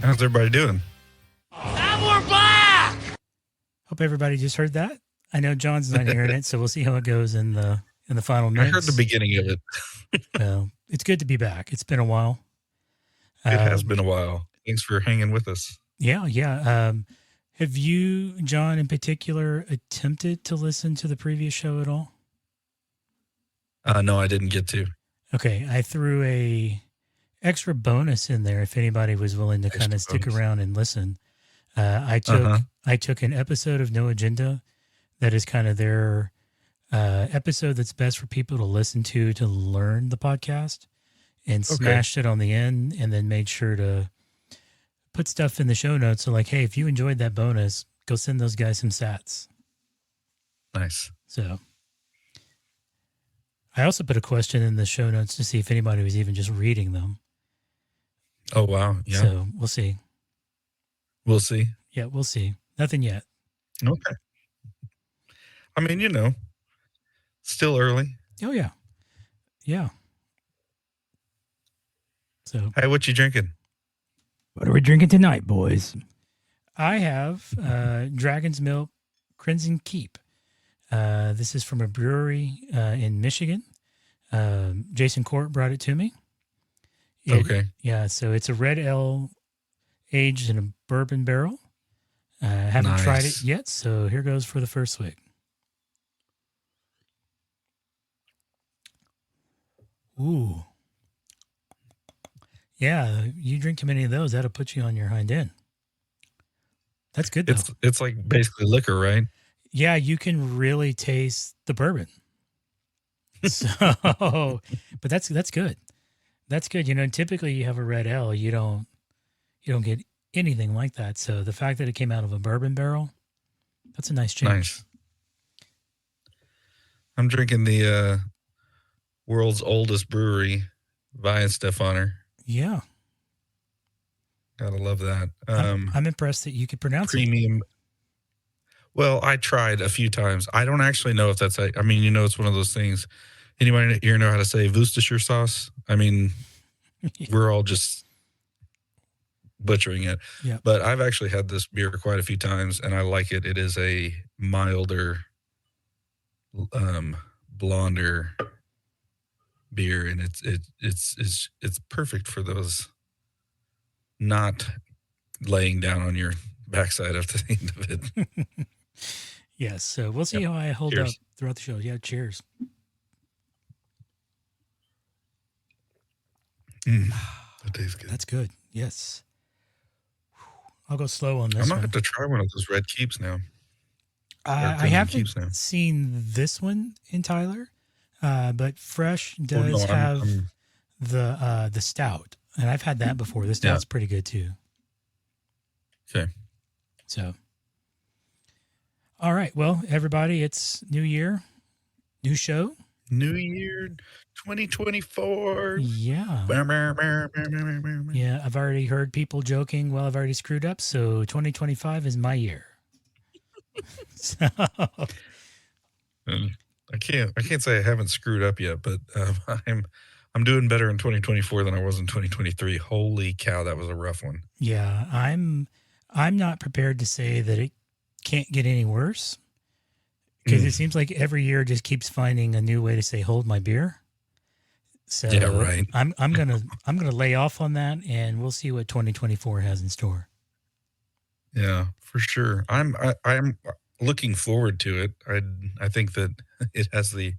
How's everybody doing? And we're back! Hope everybody just heard that. I know John's not hearing it, so we'll see how it goes in the final I mix. heard the beginning of it. Well, it's good to be back. It's been a while. It has been a while. Thanks for hanging with us. Yeah. Have you, John, in particular, attempted to listen to the previous show at all? No, I didn't get to. Okay, I threw a extra bonus in there if anybody was willing to kind of stick around and listen. I took an episode of No Agenda that is kind of their episode that's best for people to listen to learn the podcast, and smashed it on the end, and then made sure to put stuff in the show notes. So like, hey, if you enjoyed that bonus, go send those guys some sats. Nice. So I also put a question in the show notes to see if anybody was even just reading them. Oh, wow. Yeah. So we'll see. We'll see. Yeah, we'll see. Nothing yet. Okay. I mean, still early. Oh, yeah. Yeah. So, hey, what you drinking? What are we drinking tonight, boys? I have Dragon's Milk Crimson Keep. This is from a brewery in Michigan. Jason Court brought it to me. Okay. Yeah, so it's a red ale aged in a bourbon barrel. I haven't tried it yet, so here goes for the first swig. Ooh. Yeah, you drink too many of those, that'll put you on your hind end. That's good, though. It's like basically liquor, right? Yeah, you can really taste the bourbon. So, but that's good. That's good. Typically you have a red ale, you don't get anything like that. So the fact that it came out of a bourbon barrel, that's a nice change. Nice. I'm drinking the world's oldest brewery, Weihenstephaner. Yeah. Gotta love that. I'm impressed that you could pronounce premium. Well, I tried a few times. I don't actually know if that's. It's one of those things. Anybody here know how to say Worcestershire sauce? We're all just butchering it. Yeah. But I've actually had this beer quite a few times, and I like it. It is a milder, blonder beer, and it's perfect for those not laying down on your backside at the end of it. Yes. So we'll see how I hold up throughout the show. Yeah. Cheers. That tastes good. That's good. Yes. I'll go slow on this. I might have to try one of those Red Keeps now. I haven't seen this one in Tyler, but Fresh does have the stout, and I've had that before. The stout's pretty good too. Okay. So, all right. Well, everybody, it's New Year, new show. New Year 2024. Yeah. Yeah, I've already heard people joking, well, I've already screwed up, so 2025 is my year. So. I can't say I haven't screwed up yet, but I'm doing better in 2024 than I was in 2023. Holy cow, that was a rough one. Yeah, I'm not prepared to say that it can't get any worse, because it seems like every year just keeps finding a new way to say hold my beer. So yeah, right. I'm gonna lay off on that, and we'll see what 2024 has in store. Yeah, for sure. I'm looking forward to it. I think that it has the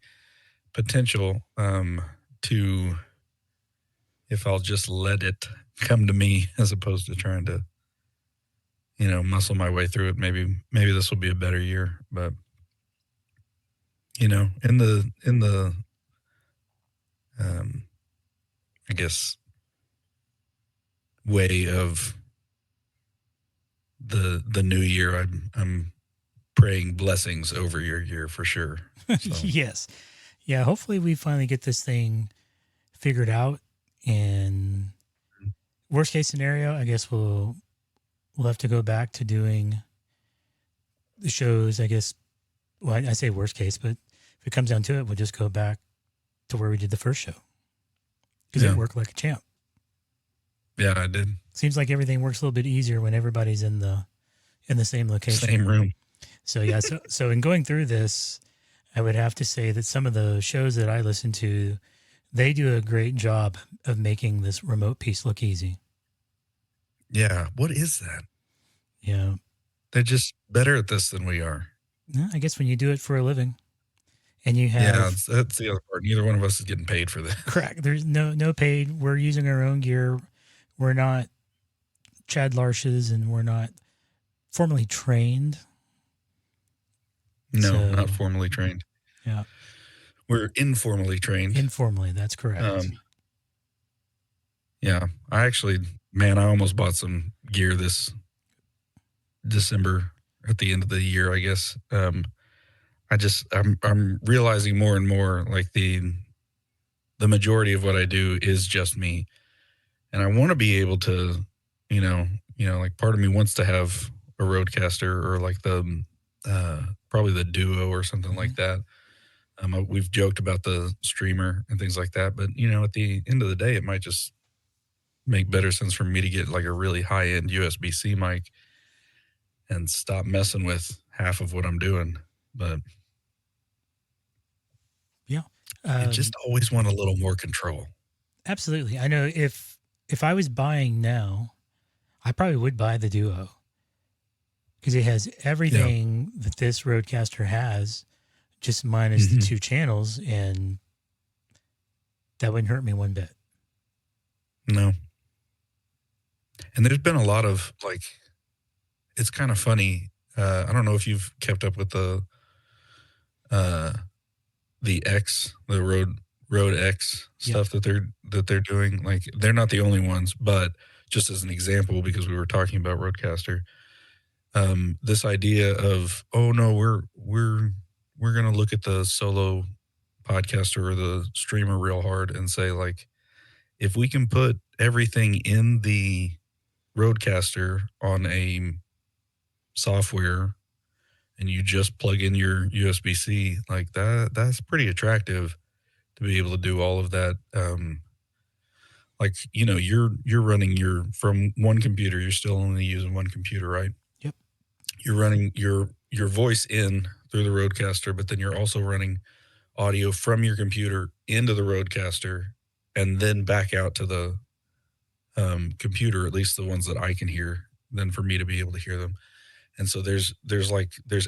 potential to, if I'll just let it come to me as opposed to trying to, muscle my way through it. Maybe this will be a better year, but in the I guess way of the new year, I'm praying blessings over your year for sure. So. Yes. Yeah. Hopefully we finally get this thing figured out, and worst case scenario, I guess we'll have to go back to doing the shows, I guess. Well, I say worst case, but if it comes down to it, we'll just go back to where we did the first show, because it worked like a champ. Yeah, I did. Seems like everything works a little bit easier when everybody's in the same location. Same room. So yeah, so in going through this, I would have to say that some of the shows that I listen to, they do a great job of making this remote piece look easy. Yeah. What is that? Yeah. They're just better at this than we are. I guess when you do it for a living and you Yeah, have that's the other part. Neither one of us is getting paid for this. correct, there's no paid. We're using our own gear. We're not Chad Larshes and we're not formally trained. No, So not formally trained. yeah, We're informally trained. informally, that's correct. Yeah, I actually, man, I almost bought some gear this December at the end of the year, I guess. I'm realizing more and more like the majority of what I do is just me, and I want to be able to, like part of me wants to have a Roadcaster or like the probably the Duo or something like that. We've joked about the streamer and things like that, but at the end of the day, it might just make better sense for me to get like a really high end USB-C mic and stop messing with half of what I'm doing. But Yeah. I just always want a little more control. Absolutely. I know if I was buying now, I probably would buy the Duo because it has everything that this Roadcaster has, just minus the 2 channels, and that wouldn't hurt me one bit. No. And there's been a lot of like, it's kind of funny. I don't know if you've kept up with the X, the Rode X stuff that they're doing. Like they're not the only ones, but just as an example, because we were talking about Roadcaster, this idea of, oh no, we're gonna look at the solo podcaster or the streamer real hard and say like, if we can put everything in the Roadcaster on a software and you just plug in your USB-C, like that's pretty attractive to be able to do all of that. Like, you're running from one computer, you're still only using one computer, right? Yep. You're running your voice in through the Roadcaster, but then you're also running audio from your computer into the Roadcaster and then back out to the computer, at least the ones that I can hear, than for me to be able to hear them. And so there's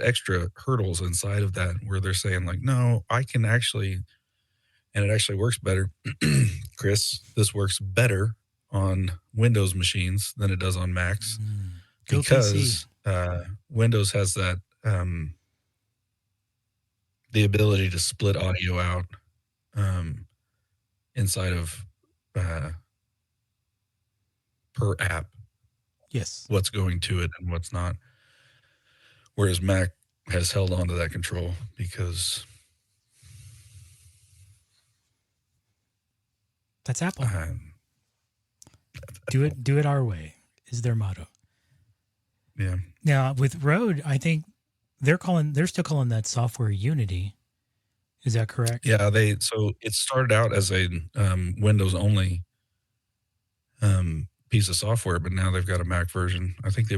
extra hurdles inside of that where they're saying like, no, I can actually, and it actually works better. Kris, this works better on Windows machines than it does on Macs because Windows has that the ability to split audio out inside of per app. Yes. What's going to it and what's not. Whereas Mac has held on to that control because that's Apple. Do it our way is their motto. Yeah. Now with Rode, I think they're still calling that software Unity. Is that correct? Yeah, so it started out as a Windows only piece of software, but now they've got a Mac version. I think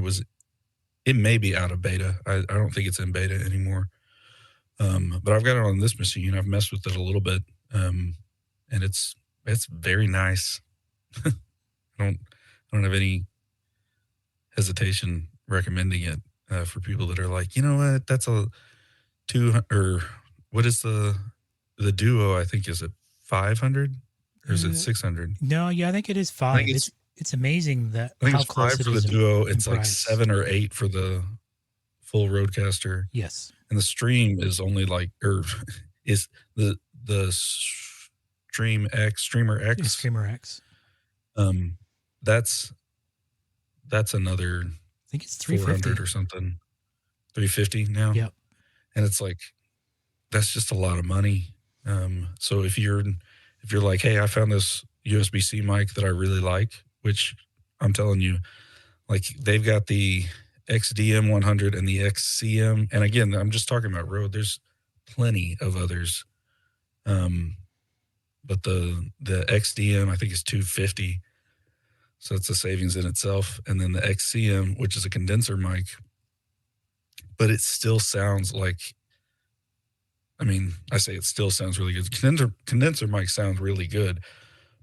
it may be out of beta. I don't think it's in beta anymore. But I've got it on this machine. I've messed with it a little bit. And it's very nice. I don't have any hesitation recommending it for people that are like, you know what, that's a 200, or what is the Duo? I think, is it 500 or is it 600? No, yeah, I think it is 5. It's amazing that I think how it's close 5 it for is the Duo. It's like price. 7 or 8 for the full Roadcaster. Yes. And the Stream is only like, or is the Streamer X. Streamer X. That's another, I think it's 350 400 or something. 350 now. Yep. And it's like, that's just a lot of money. So if you're like, hey, I found this USB-C mic that I really like, which I'm telling you, like they've got the XDM 100 and the XCM. And again, I'm just talking about Rode. There's plenty of others. But the XDM, I think, is 250. So it's a savings in itself. And then the XCM, which is a condenser mic, but it still sounds like, I mean, I say it still sounds really good. Condenser mic sounds really good,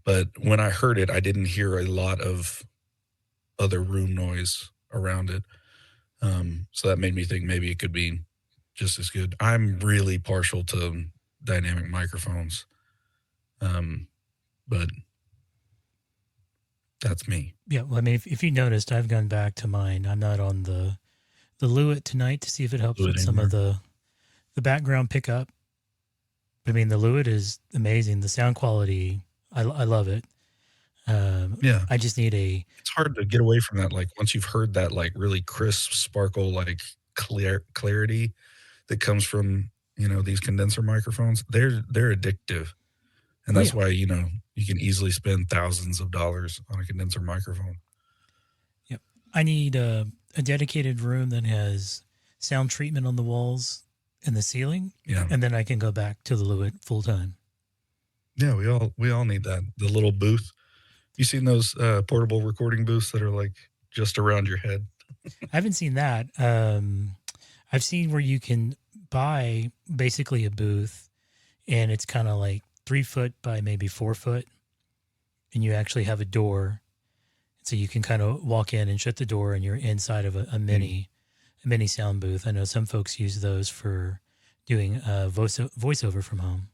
but when I heard it, I didn't hear a lot of other room noise around it. So that made me think maybe it could be just as good. I'm really partial to dynamic microphones, but that's me. Yeah, well, I mean, if you noticed, I've gone back to mine. I'm not on the Lewitt tonight to see if it helps Do it with some of anymore. the background pickup. I mean, the Lewitt is amazing. The sound quality, I love it. Yeah. I just need a It's hard to get away from that. Like once you've heard that, like really crisp sparkle, like clarity that comes from, these condenser microphones, they're addictive. And oh that's yeah, why, you can easily spend thousands of dollars on a condenser microphone. yep. I need a dedicated room that has sound treatment on the walls and the ceiling, Yeah. and then I can go back to the Lewitt full time. Yeah, we all need that. The little booth. You seen those portable recording booths that are like just around your head? I haven't seen that. I've seen where you can buy basically a booth, and it's kind of like 3 foot by maybe 4 foot, and you actually have a door, so you can kind of walk in and shut the door, and you're inside of a mini sound booth. I know some folks use those for doing voiceover from home.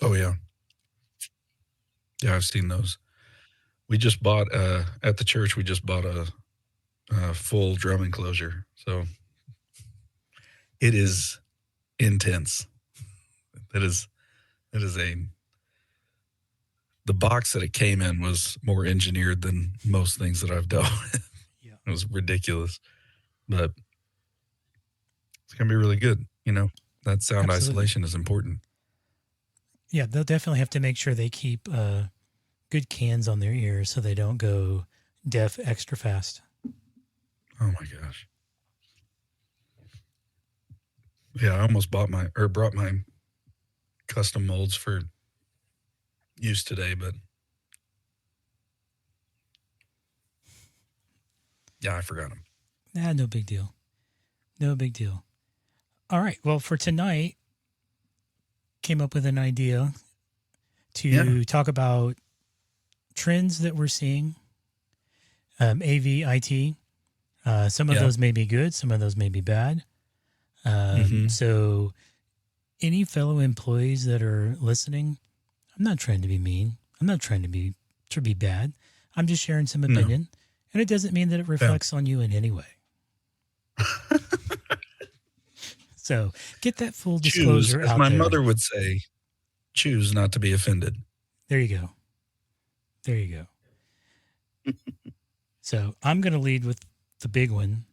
Oh yeah. Yeah, I've seen those. We just bought at the church. We just bought a full drum enclosure, so it is intense. It is the box that it came in was more engineered than most things that I've dealt with. Yeah, It was ridiculous, but it's gonna be really good. That sound absolutely. isolation is important. Yeah, they'll definitely have to make sure they keep good cans on their ears so they don't go deaf extra fast. Oh my gosh. Yeah, I almost brought my custom molds for use today, but yeah, I forgot them. No big deal. No big deal. All right. Well, for tonight, came up with an idea Yeah, to talk about trends that we're seeing, AV, IT. Some of yeah. those may be good, some of those may be bad. Mm-hmm. So, any fellow employees that are listening, I'm not trying to be mean. I'm not trying to be bad. I'm just sharing some No, opinion, and it doesn't mean that it yeah. reflects on you in any way. So, get that full Choose, disclosure as out my there. mother would say, choose not to be offended. There you go. There you go. So I'm going to lead with the big one.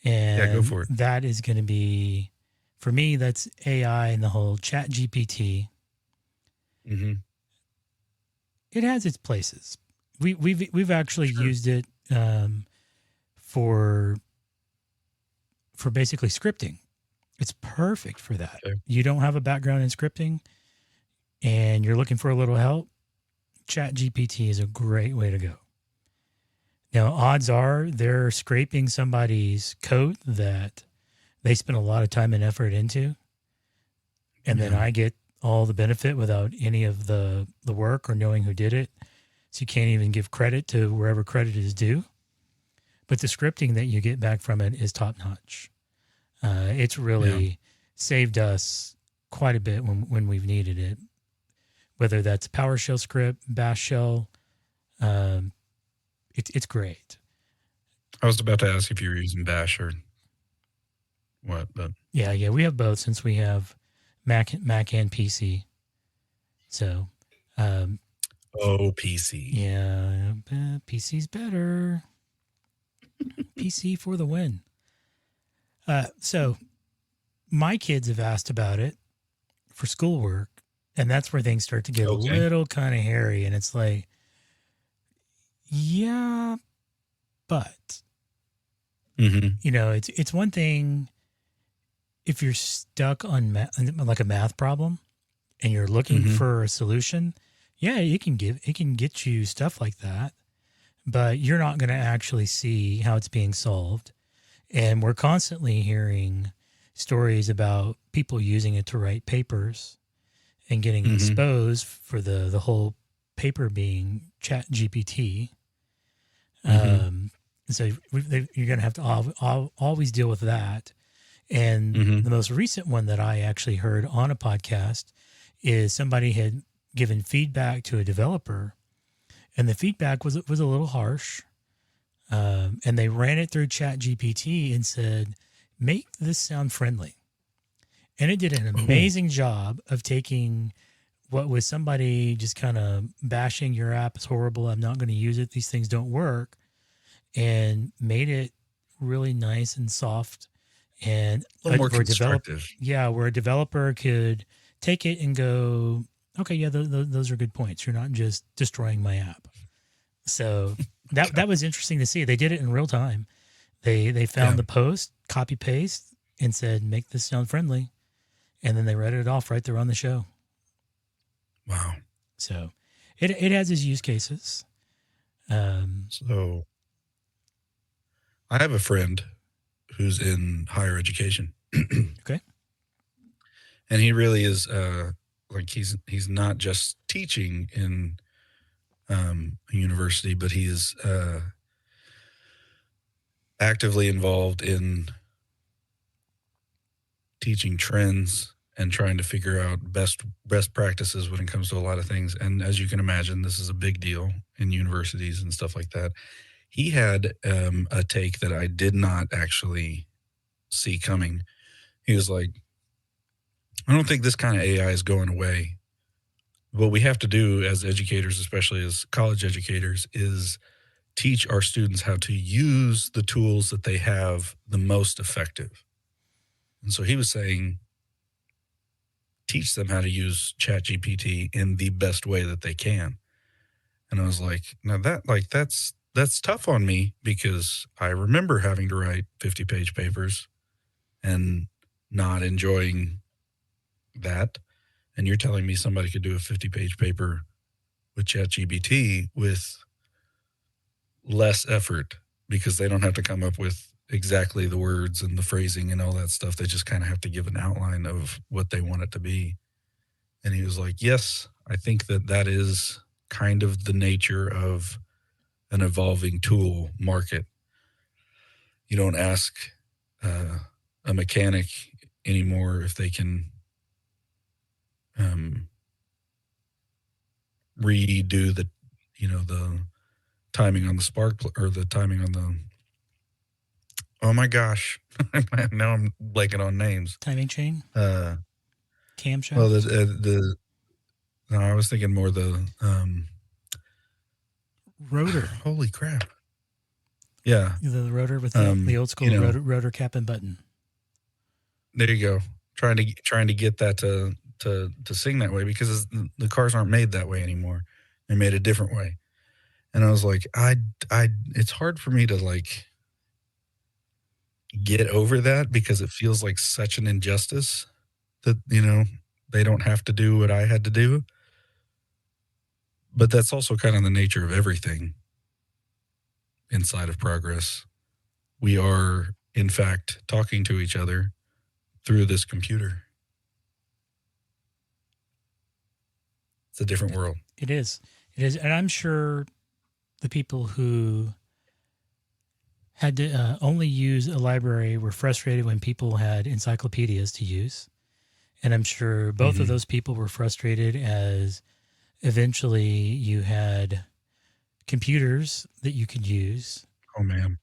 Yeah, go And for it. that is going to be, for me, that's AI and the whole chat GPT. Mm-hmm. It has its places. We've actually Sure. used it for basically scripting. It's perfect for that. Okay. You don't have a background in scripting and you're looking for a little help. Chat GPT is a great way to go. Now, odds are they're scraping somebody's code that they spent a lot of time and effort into. And then Yeah. I get all the benefit without any of the work or knowing who did it. So you can't even give credit to wherever credit is due. But the scripting that you get back from it is top notch. It's Yeah. really saved us quite a bit when we've needed it, whether that's PowerShell script, Bash shell. It's great. I was about to ask if you were using Bash or what, but Yeah, we have both since we have Mac and PC. So, um, PC. yeah, PC's better. PC for the win. So my kids have asked about it for schoolwork, and that's where things start to get a Okay. little kind of hairy. And it's like, yeah, but Mm-hmm. it's one thing if you're stuck on like a math problem and you're looking Mm-hmm. for a solution. Yeah, it can get you stuff like that. but you're not going to actually see how it's being solved. And we're constantly hearing stories about people using it to write papers and getting exposed for the whole paper being Chat GPT. So you're going to have to always deal with that. And the most recent one that I actually heard on a podcast is somebody had given feedback to a developer, and the feedback was a little harsh. And they ran it through Chat GPT and said, make this sound friendly. And it did an amazing job of taking what was somebody just kind of bashing your app is horrible, I'm not going to use it, these things don't work, and made it really nice and soft. And a little more constructive. Where a developer could take it and go, okay, yeah, those are good points. You're not just destroying my app. So that was interesting to see. They did it in real time. They found the post, copy paste, and said, make this sound friendly. And then they read it off right there on the show. Wow. So it has its use cases. So I have a friend who's in higher education. Okay. And he really is like he's not just teaching in a university, but he is actively involved in teaching trends and trying to figure out best practices when it comes to a lot of things. And as you can imagine, this is a big deal in universities and stuff like that. He had a take that I did not actually see coming. He was like, I don't think this kind of AI is going away. What we have to do as educators, especially as college educators, is teach our students how to use the tools that they have the most effective. And so he was saying, teach them how to use ChatGPT in the best way that they can. And I was like, now that's tough on me, because I remember having to write 50-page papers and not enjoying that. And you're telling me somebody could do a 50-page paper with ChatGPT with less effort, because they don't have to come up with exactly the words and the phrasing and all that stuff. They just kind of have to give an outline of what they want it to be. And he was like, yes, I think that is kind of the nature of an evolving tool market. You don't ask a mechanic anymore if they can redo the timing on the spark or the timing on the, oh my gosh, now I'm blanking on names. Timing chain? Camshaft? Well, no, I was thinking more the rotor. Holy crap! Yeah, the rotor with the old school rotor cap and button. There you go. Trying to get that to sing that way, because the cars aren't made that way anymore. They're made a different way. And I was like, it's hard for me to like get over that, because it feels like such an injustice that, they don't have to do what I had to do. But that's also kind of the nature of everything inside of progress. We are, in fact, talking to each other through this computer. It's a different world. It is. And I'm sure the people who had to only use a library were frustrated when people had encyclopedias to use. And I'm sure both of those people were frustrated as eventually you had computers that you could use. Oh, man.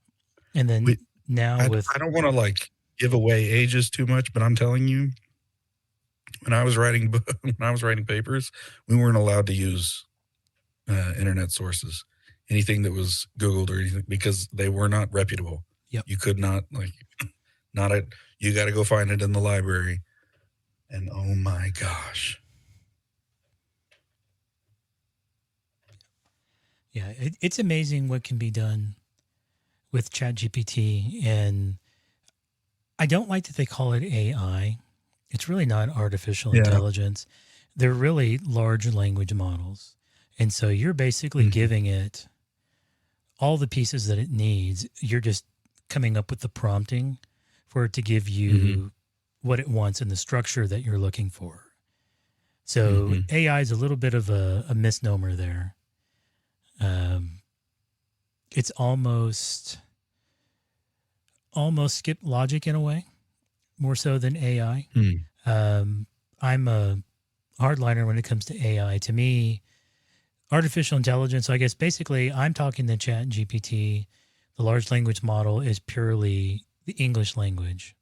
And then I don't want to like give away ages too much, but I'm telling you, when I was writing papers, we weren't allowed to use internet sources, anything that was Googled or anything, because they were not reputable. Yep. You could not you got to go find it in the library. And oh my gosh. Yeah, it's amazing what can be done with ChatGPT. And I don't like that they call it AI. It's really not artificial intelligence. They're really large language models. And so you're basically giving it all the pieces that it needs. You're just coming up with the prompting for it to give Mm-hmm. you what it wants and the structure that you're looking for. So Mm-hmm. AI is a little bit of a misnomer there. It's almost skip logic in a way, more so than AI. Mm. I'm a hardliner when it comes to AI. To me, artificial intelligence, I guess basically I'm talking to Chat GPT. The large language model is purely the English language.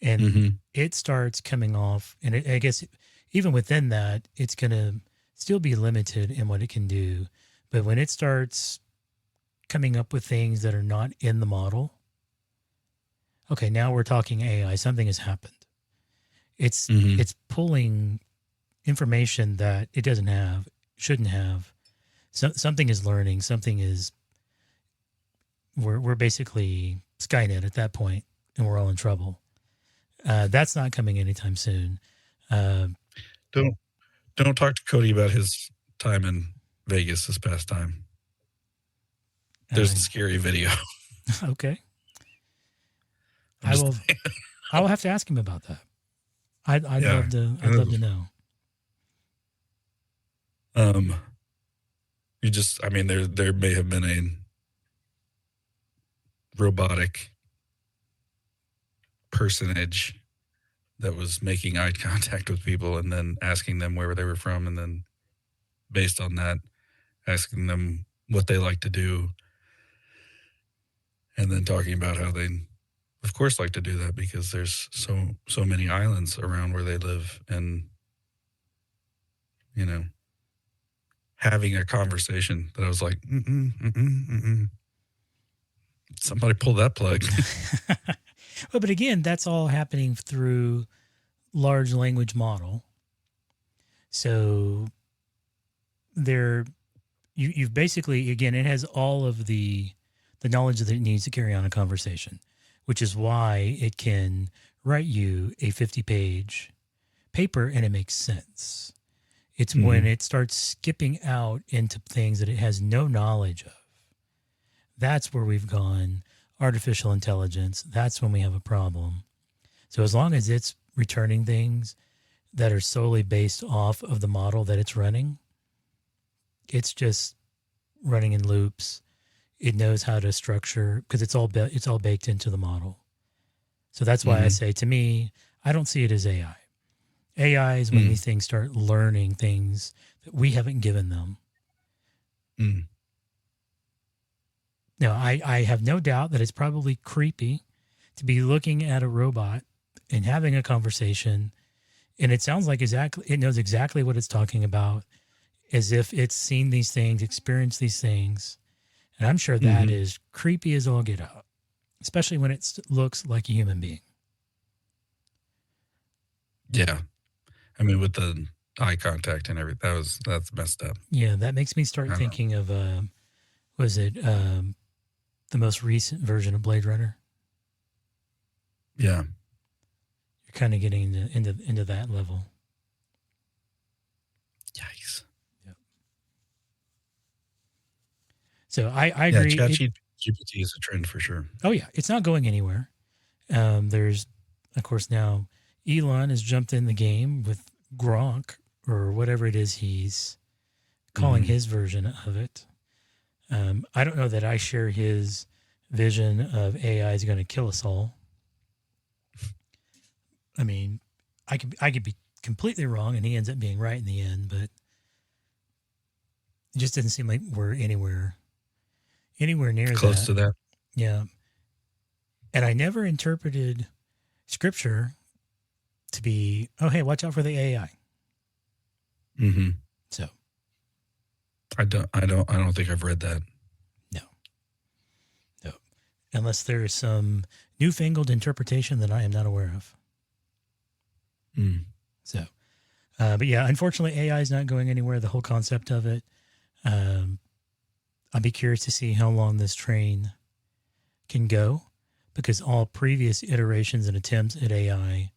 And Mm-hmm. it starts coming off, and I guess even within that, it's going to still be limited in what it can do. But when it starts coming up with things that are not in the model, okay, now we're talking AI. Something has happened. It's Mm-hmm. it's pulling information that it doesn't have, shouldn't have. Something is learning. Something is. We're basically Skynet at that point, and we're all in trouble. That's not coming anytime soon. Uh, Don't don't talk to Cody about his time in Vegas this past time. There's a scary video. Okay, I'm I just will. I will have to ask him about that. I'd yeah. love to. I'd love to know. Um, you just I mean there may have been a robotic personage that was making eye contact with people and then asking them where they were from, and then based on that asking them what they like to do, and then talking about how they of course like to do that because there's so many islands around where they live, and you know, having a conversation that I was like, somebody pull that plug. Well, but again, that's all happening through large language model. So there, you've basically, again, it has all of the knowledge that it needs to carry on a conversation, which is why it can write you a 50-page paper and it makes sense. It's when it starts skipping out into things that it has no knowledge of. That's where we've gone artificial intelligence. That's when we have a problem. So as long as it's returning things that are solely based off of the model that it's running, it's just running in loops. It knows how to structure because it's all baked into the model. So that's why I say, to me, I don't see it as AI. AI is when these things start learning things that we haven't given them. Now, I have no doubt that it's probably creepy to be looking at a robot and having a conversation, and it sounds like it knows exactly what it's talking about, as if it's seen these things, experienced these things. And I'm sure that is creepy as all get out, especially when it looks like a human being. Yeah. I mean, with the eye contact and everything, that's messed up. Yeah, that makes me start thinking of, was it the most recent version of Blade Runner? Yeah. You're kind of getting into that level. Yikes. Yep. So I agree. Yeah, ChatGPT is a trend for sure. Oh yeah, it's not going anywhere. There's, of course, now Elon has jumped in the game with Gronk or whatever it is he's calling his version of it. I don't know that I share his vision of AI is going to kill us all. I mean, I could be completely wrong, and he ends up being right in the end. But it just doesn't seem like we're anywhere near close to that. Yeah, and I never interpreted Scripture to be, oh hey, watch out for the AI. So I don't think I've read that. No. Unless there is some newfangled interpretation that I am not aware of. So, but yeah, unfortunately, AI is not going anywhere. The whole concept of it. I'd be curious to see how long this train can go, because all previous iterations and attempts at AI,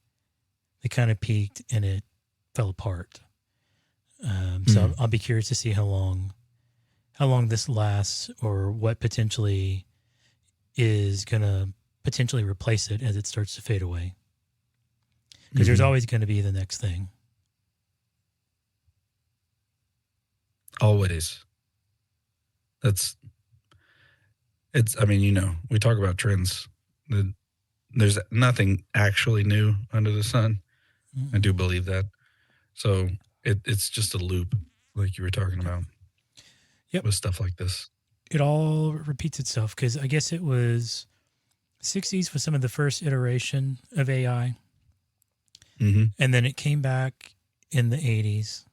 they kind of peaked and it fell apart. So I'll be curious to see how long how long this lasts or what potentially is going to potentially replace it as it starts to fade away. Because there's Mhm. always going to be the next thing. Always. That's it's I mean, we talk about trends. There's nothing actually new under the sun. I Mm-mm. do believe that. So it's just a loop, like you were talking Yep. about Yep. with stuff like this. It all repeats itself because I guess it was 60s was some of the first iteration of AI. Hmm. And then it came back in the 80s.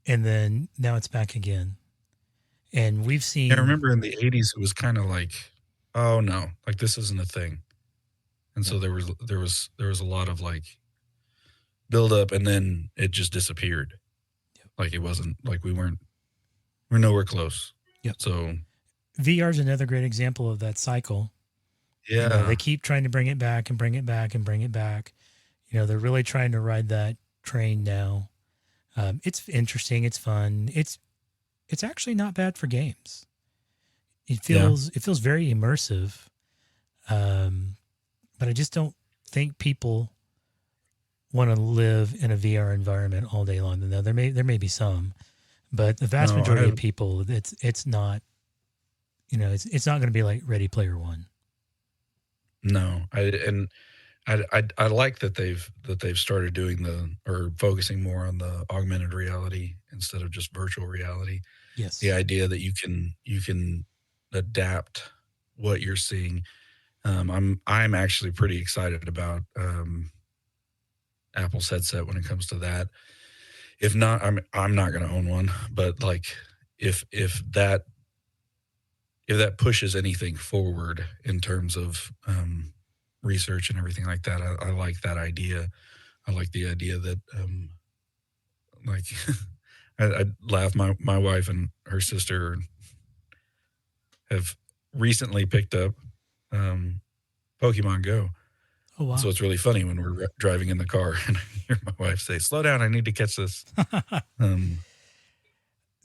And then now it's back again. And we've Yeah, I seen, remember in the 80s it was kind of like, oh no, like this isn't a thing. And yep, so there was a lot of like build up and then it just disappeared. yep, Like it wasn't like we're nowhere close. yep. So, VR is another great example of that cycle. They yeah. keep trying to bring it back and bring it back and bring it back. They're really trying to ride that train now. It's interesting. It's fun. It's actually not bad for games. Yeah. It feels very immersive. Um, but I just don't think people want to live in a VR environment all day long. Now there may be some, but the vast No, majority of people, it's not. It's not going to be like Ready Player One. no. I like that they've started doing or focusing more on the augmented reality instead of just virtual reality. The Yes. idea that you can adapt what you're seeing. I'm actually pretty excited about Apple's headset when it comes to that. If not, I'm not going to own one. But like, if that pushes anything forward in terms of research and everything like that, I like that idea. I like the idea that like I laugh. My wife and her sister have recently picked up um, Pokemon Go. Oh And so wow. it's really funny when we're driving in the car and I hear my wife say, "Slow down, I need to catch this." Um,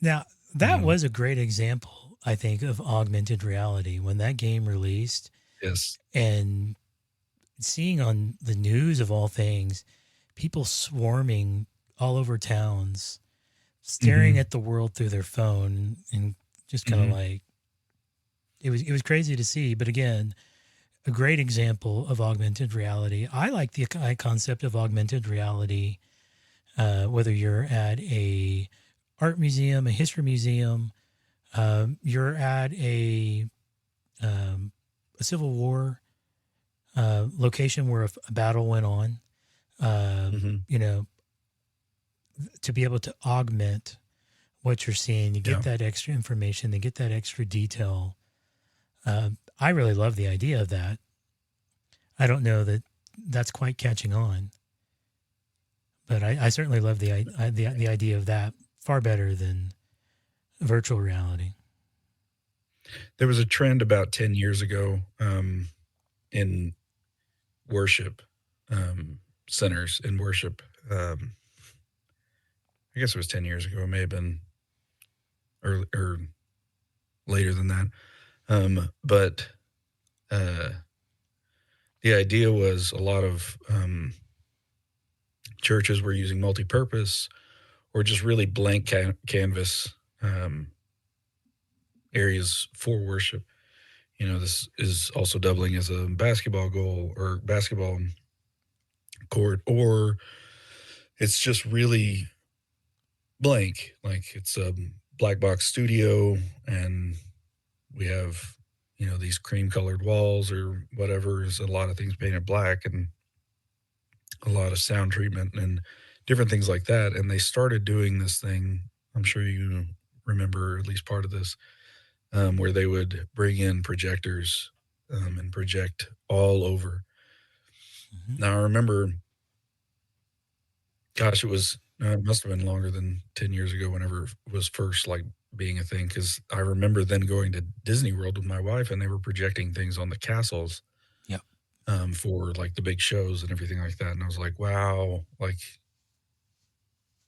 Now you that know, was a great example, I think, of augmented reality when that game released, yes, and seeing on the news of all things, people swarming all over towns, staring hmm at the world through their phone, and just kind of hmm like it was crazy to see. But again, a great example of augmented reality. I like the concept of augmented reality. Whether you're at a art museum, a history museum, you're at um, a Civil War location where a battle went on. Uh, hmm you know, to be able to augment what you're seeing, to get yeah. that extra information, to get that extra detail. I really love the idea of that. I don't know that that's quite catching on, but I certainly love the idea of that far better than virtual reality. There was a trend about 10 years ago in worship centers in worship. Um, I guess it was 10 years ago. It may have been early or later than that. But uh, the idea was a lot of churches were using multi-purpose or just really blank canvas areas for worship. This is also doubling as a basketball goal or basketball court, or it's just really blank. Like it's a black box studio, and we have these cream colored walls or whatever. Is a lot of things painted black and a lot of sound treatment and different things like that. And they started doing this thing. I'm sure you remember at least part of this, where they would bring in projectors and project all over. Mm-hmm. Now I remember, gosh, it must have been longer than 10 years ago whenever it was first like being a thing, because I remember then going to Disney World with my wife and they were projecting things on the castles Yep. for like the big shows and everything like that. And I was like, wow, like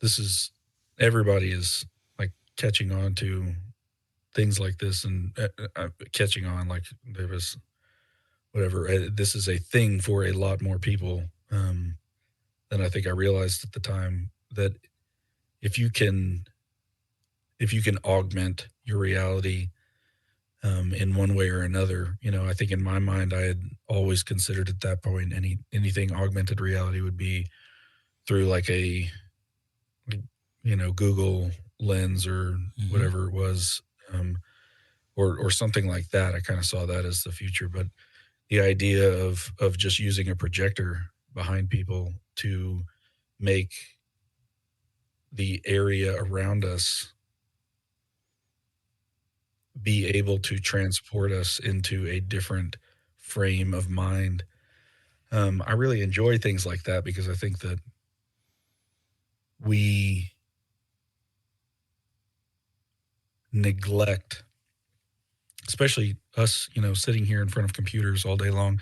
this is everybody is like catching on to things like this and catching on like there was whatever. This is a thing for a lot more people than I think I realized at the time. That if you can augment your reality in one way or another, I think in my mind I had always considered at that point anything augmented reality would be through like a Google Lens or whatever it was, or something like that. I kind of saw that as the future, but the idea of just using a projector behind people to make the area around us be able to transport us into a different frame of mind. I really enjoy things like that because I think that we neglect, especially us, sitting here in front of computers all day long.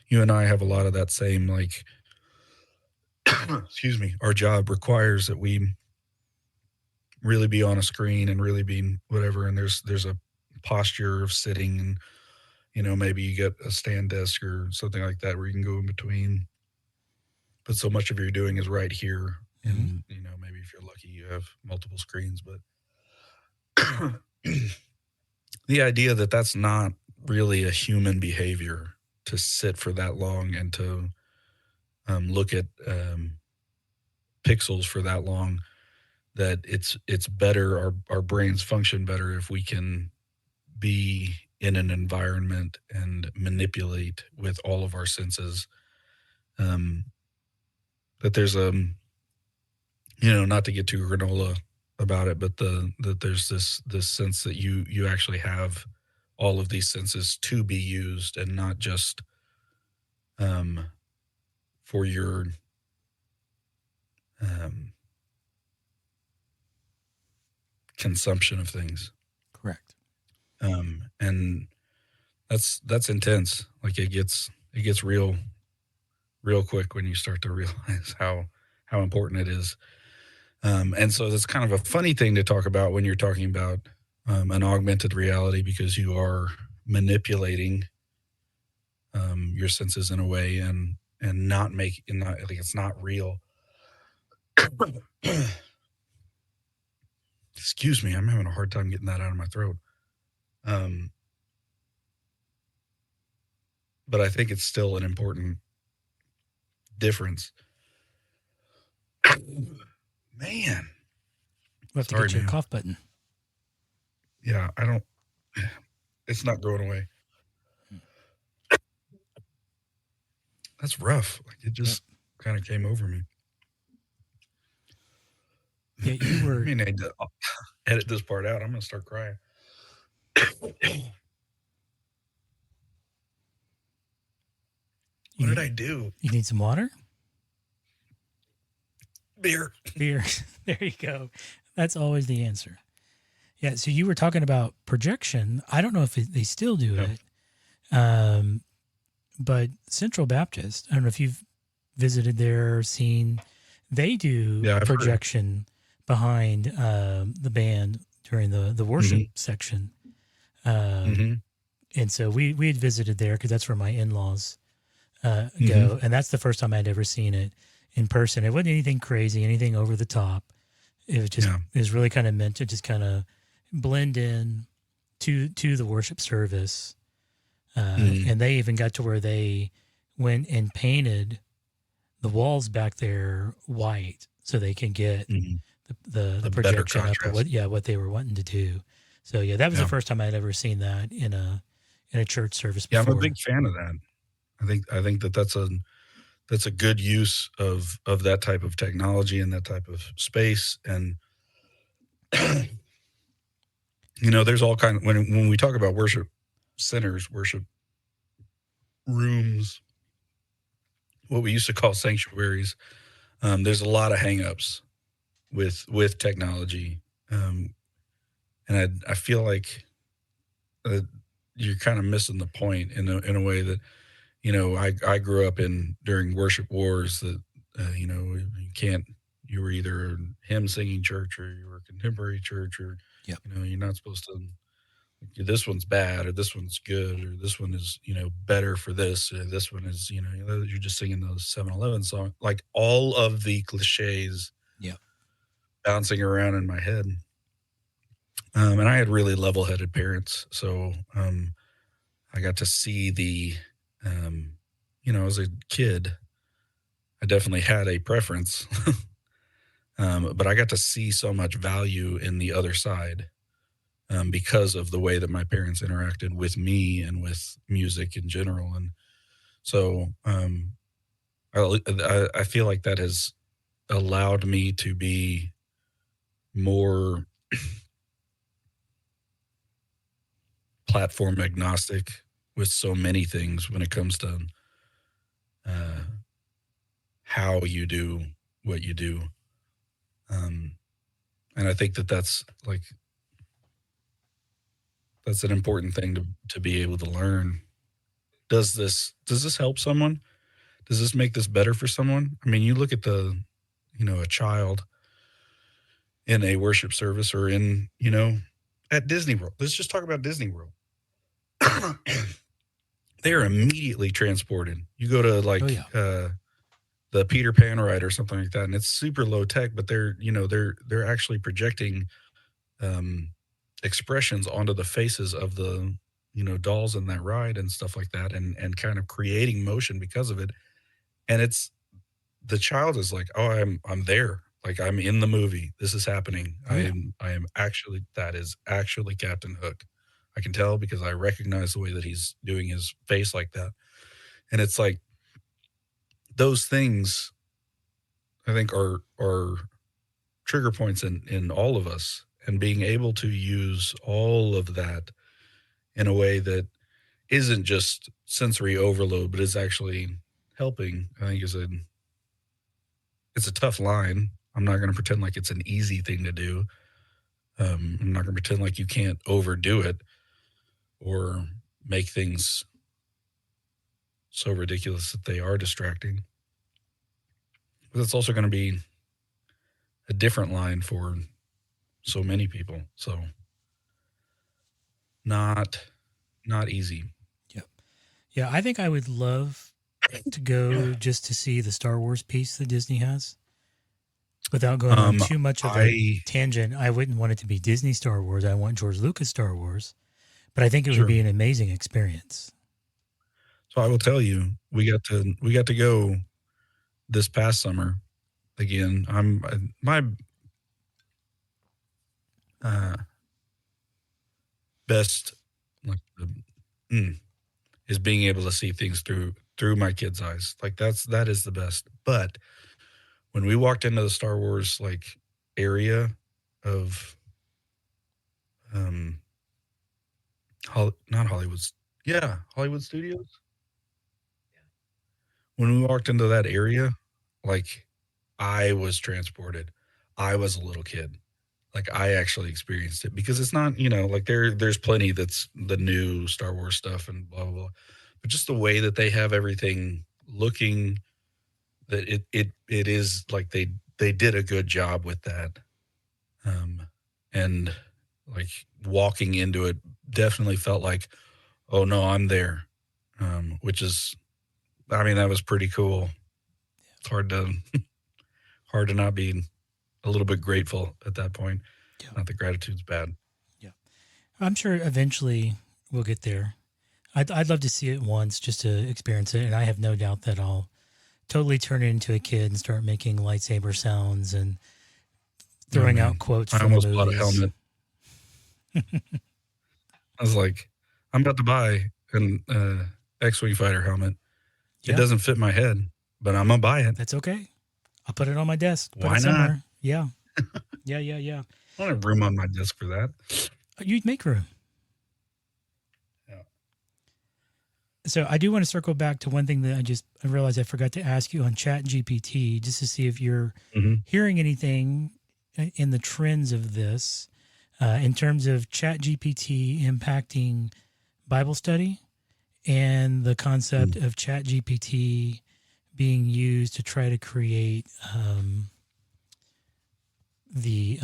You and I have a lot of that same, like, excuse me, our job requires that we really be on a screen and really be whatever. And there's a posture of sitting, and maybe you get a stand desk or something like that where you can go in between, but so much of your doing is right here. And maybe if you're lucky you have multiple screens, but the idea that that's not really a human behavior to sit for that long and to look at pixels for that long, that it's better, our brains function better if we can be in an environment and manipulate with all of our senses. That there's not to get too granola about it, but that there's this sense that you actually have all of these senses to be used, and not just for your consumption of things. Correct. And that's intense. Like it gets real quick when you start to realize how important it is. And so that's kind of a funny thing to talk about when you're talking about an augmented reality, because you are manipulating your senses in a way and not like it's not real. Excuse me, I'm having a hard time getting that out of my throat. But I think it's still an important difference. Man. We'll have to get you a cough button. Yeah, it's not going away. That's rough. Like it just kind of came over me. Yeah, you were. I need to edit this part out. I'm going to start crying. What did I do? You need some water? Beer. There you go. That's always the answer. Yeah, so you were talking about projection. I don't know if they still do it. But Central Baptist, I don't know if you've visited there or seen, they do projection behind the band during the worship section. And so we had visited there because that's where my in-laws go. And that's the first time I'd ever seen it in person. It wasn't anything crazy, anything over the top. It was just, it was really kind of meant to just kind of blend in to the worship service. And they even got to where they went and painted the walls back there white so they can get the projection up of what they were wanting to do. So that was the first time I'd ever seen that in a church service before. Yeah, I'm a big fan of that. I think that's a good use of that type of technology and that type of space. And there's all kind of, when we talk about worship centers, worship rooms, what we used to call sanctuaries, there's a lot of hangups with technology, and I feel like you're kind of missing the point in a way that I grew up during worship wars that you were either a hymn singing church or you were a contemporary church, or Yep. You're not supposed to, this one's bad or this one's good or this one is, better for this or this one is, you're just singing those 7-Eleven songs. Like all of the cliches Yep. bouncing around in my head. And I had really level-headed parents. So I got to see as a kid, I definitely had a preference. But I got to see so much value in the other side because of the way that my parents interacted with me and with music in general. And so I feel like that has allowed me to be more platform agnostic with so many things when it comes to uh, how you do what you do. And I think that that's an important thing to be able to learn. Does this help someone? Does this make this better for someone? I mean, you look at a child in a worship service or at Disney World. Let's just talk about Disney World. They are immediately transported. You go to the Peter Pan ride or something like that, and it's super low tech, but they're actually projecting expressions onto the faces of the dolls in that ride and stuff like that, and kind of creating motion because of it. And it's the child is like, oh, I'm there, like I'm in the movie, this is happening. Oh yeah. I am actually, that is actually Captain Hook. I can tell because I recognize the way that he's doing his face like that. And it's like those things I think are trigger points in all of us, and being able to use all of that in a way that isn't just sensory overload, but is actually helping, I think it's a tough line. I'm not going to pretend like it's an easy thing to do. I'm not going to pretend like you can't overdo it or make things so ridiculous that they are distracting. But it's also going to be a different line for so many people. So not easy. Yep. Yeah, I think I would love to go just to see the Star Wars piece that Disney has. Without going on too much of a tangent, I wouldn't want it to be Disney Star Wars. I want George Lucas Star Wars. But I think it would be an amazing experience. So I will tell you, we got to go this past summer again. My best is being able to see things through my kids' eyes. Like that is the best. But when we walked into the Star Wars area of not Hollywood's, yeah, Hollywood Studios. When we walked into that area, I was transported. I was a little kid. I actually experienced it, because it's not, there's plenty that's the new Star Wars stuff and blah, blah, blah. But just the way that they have everything looking, that it is like they did a good job with that. And walking into it definitely felt like, oh no, I'm there. Which is, I mean, that was pretty cool. It's hard to not be a little bit grateful at that point. Yeah. Not that gratitude's bad. Yeah. I'm sure eventually we'll get there. I'd love to see it once just to experience it. And I have no doubt that I'll totally turn into a kid and start making lightsaber sounds and throwing out quotes from the movies. I almost bought a helmet. I was like, I'm about to buy an X-Wing fighter helmet. Yeah. It doesn't fit my head, but I'm going to buy it. That's okay. I'll put it on my desk. Why not? Yeah. Yeah. I don't have room on my desk for that. You'd make room. Yeah. So I do want to circle back to one thing that I realized I forgot to ask you on ChatGPT, just to see if you're hearing anything in the trends of this in terms of ChatGPT impacting Bible study and the concept of ChatGPT being used to try to create the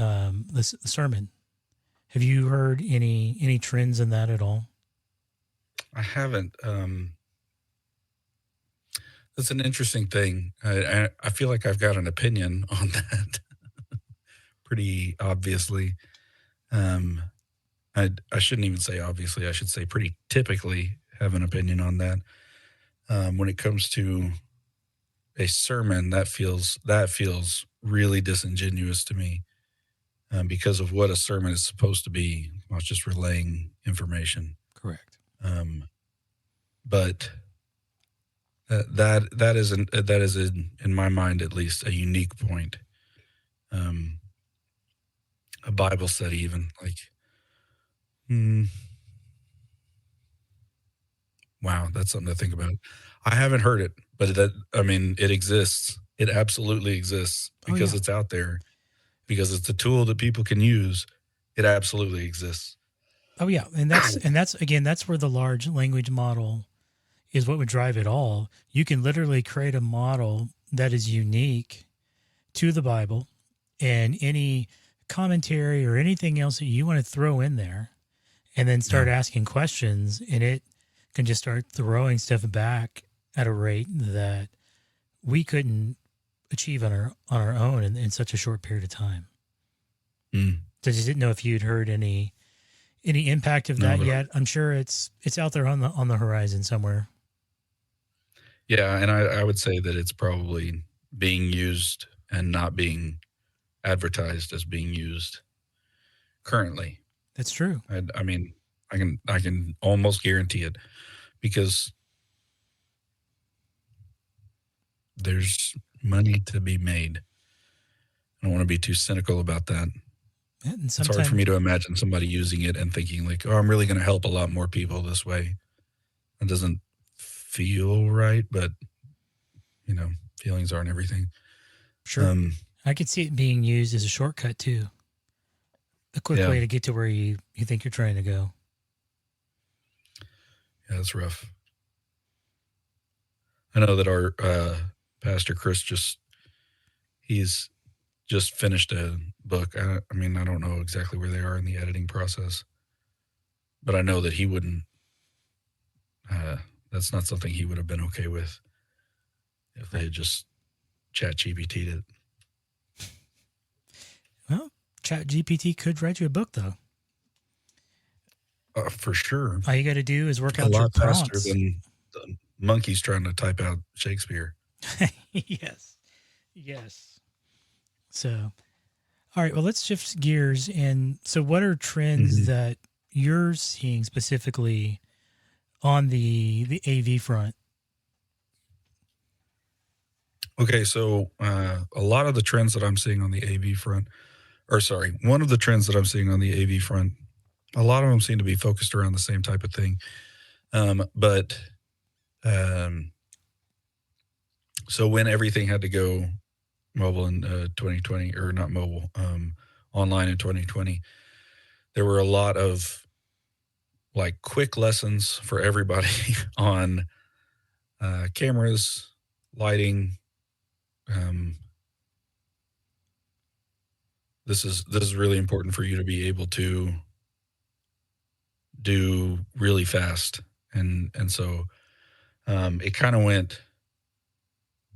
sermon Have you heard any trends in that at all? I haven't. That's an interesting thing. I feel like I've got an opinion on that pretty obviously. Um, I shouldn't even say obviously. I should say pretty typically have an opinion on that. When it comes to a sermon, that feels really disingenuous to me, because of what a sermon is supposed to be. Well, it's just relaying information. Correct. But that is in my mind at least a unique point. A Bible study, even like, hmm, wow, that's something to think about. I haven't heard it, but I mean, it exists. It absolutely exists Oh because yeah. it's out there, because it's a tool that people can use. It absolutely exists. Oh yeah. And that's again, that's where the large language model is what would drive it all. You can literally create a model that is unique to the Bible, and any commentary or anything else that you want to throw in there, and then Yeah. start asking questions, and it can just start throwing stuff back at a rate that we couldn't achieve on our own in such a short period of time. Mm. So I just didn't know if you'd heard any impact of No, that but yet. I'm sure it's out there on the horizon somewhere. yeah, and I would say that it's probably being used and not being advertised as being used currently. That's true. I mean, I can almost guarantee it, because there's money to be made. I don't want to be too cynical about that. And It's hard for sometimes me to imagine somebody using it and thinking like, "Oh, I'm really going to help a lot more people this way." It doesn't feel right, but feelings aren't everything. sure, Um, I could see it being used as a shortcut too, a quick yeah, way to get to where you think you're trying to go. yeah, that's rough. I know that our pastor Kris he's just finished a book. I mean, I don't know exactly where they are in the editing process, but I know that he wouldn't. Uh, that's not something he would have been okay with if they Right. had just chat GPT'd it. Well, Chat GPT could write you a book though. For sure. All you got to do is work A out your lot faster prompts. than the monkeys trying to type out Shakespeare. Yes. Yes. So, all right. Well, let's shift gears. And so, what are trends Mhm. that you're seeing specifically on the AV front? Okay, so a lot of the trends that I'm seeing on the AV front, or sorry, one of the trends that I'm seeing on the AV front, a lot of them seem to be focused around the same type of thing. But um, so when everything had to go mobile in 2020, or not mobile, online in 2020, there were a lot of like quick lessons for everybody on cameras, lighting. Um, this is really important for you to be able to do really fast, and so it kind of went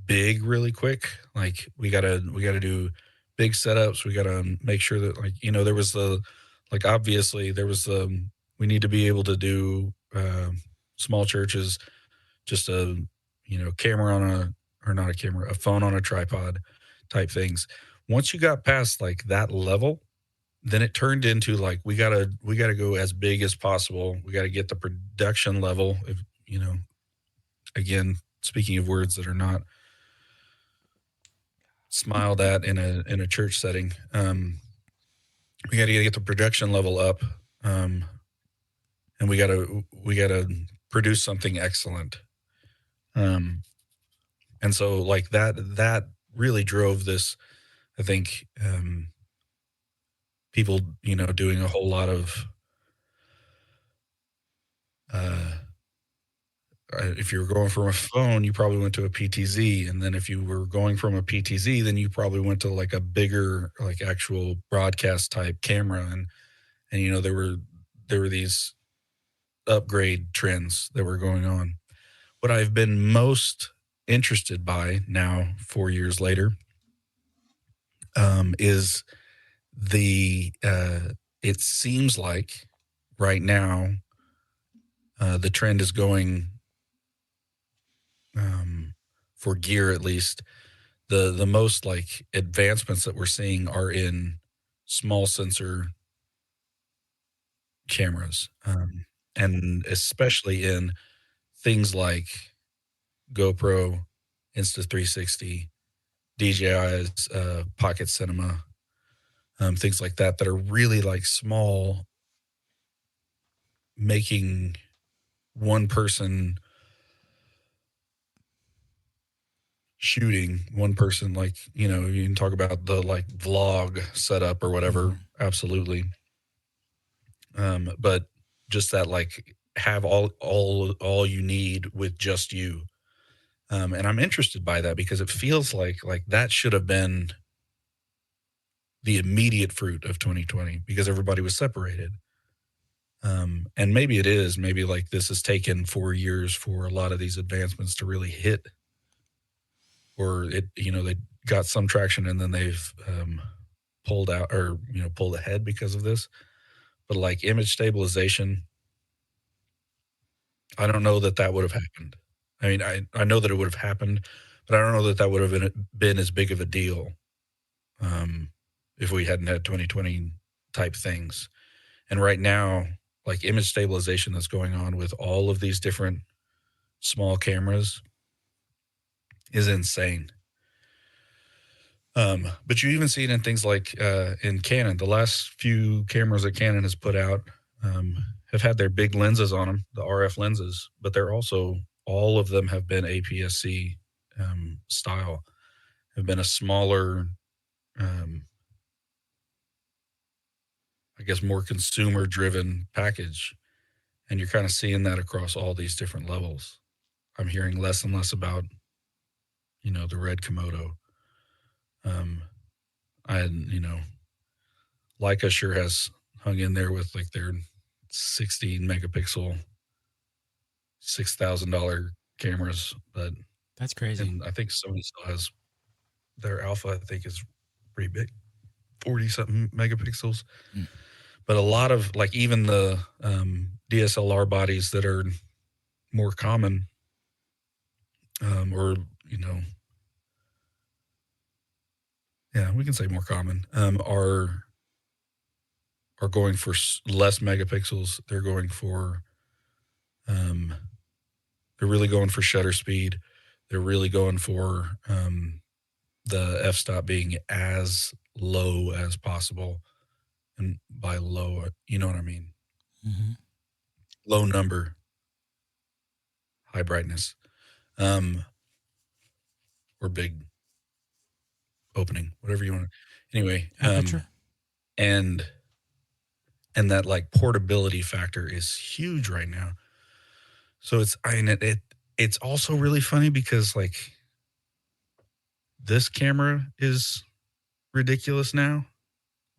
big really quick. Like we gotta do big setups. We gotta make sure that, like, there was the, like, obviously there was the, we need to be able to do small churches, just a camera on a, or not a camera, a phone on a tripod type things. Once you got past like that level, then it turned into like we gotta go as big as possible. We gotta get the production level. If again, speaking of words that are not smiled at in a church setting, we gotta get the production level up, um, and we gotta produce something excellent. Um, and so like that really drove this. I think people doing a whole lot of uh, if you were going from a phone, you probably went to a PTZ, and then if you were going from a PTZ, then you probably went to like a bigger, like actual broadcast type camera, and there were these upgrade trends that were going on. What I've been most interested by now, 4 years later, is the it seems like right now the trend is going, for gear at least, the most like advancements that we're seeing are in small sensor cameras, and especially in things like GoPro, Insta360, DJI's Pocket Cinema, things like that that are really like small, making one person shooting, one person, like, you can talk about the like vlog setup or whatever, Mhm. absolutely. But just that, like, have all you need with just you. And I'm interested by that because it feels like that should have been the immediate fruit of 2020 because everybody was separated. And maybe it is, maybe like this has taken 4 years for a lot of these advancements to really hit, or they got some traction and then they've pulled out, or pulled ahead because of this. But like image stabilization, I don't know that that would have happened. I mean, I know that it would have happened, but I don't know that that would have been as big of a deal, um, if we hadn't had 2020 type things. And right now, like image stabilization that's going on with all of these different small cameras is insane. But you even see it in things like in Canon. The last few cameras that Canon has put out um, have had their big lenses on them, the RF lenses, but they're also, all of them have been APS-C style, have been a smaller, um, I guess, more consumer driven package. And you're kind of seeing that across all these different levels. I'm hearing less and less about, the red Komodo. Um, Leica sure has hung in there with like their 16 megapixel, $6,000 cameras, but That's crazy. and I think Sony still has their Alpha. I think is pretty big, 40 something megapixels. Mm. But a lot of like even the DSLR bodies that are more common, or yeah, we can say more common, are going for less megapixels. They're going for um, they're really going for shutter speed. They're really going for the f-stop being as low as possible. And by low, you know what I mean? Mhm. Low number, high brightness, um, or big opening, whatever you want. Anyway, Aperture. and that like portability factor is huge right now. So I mean, it's also really funny because like this camera is ridiculous now,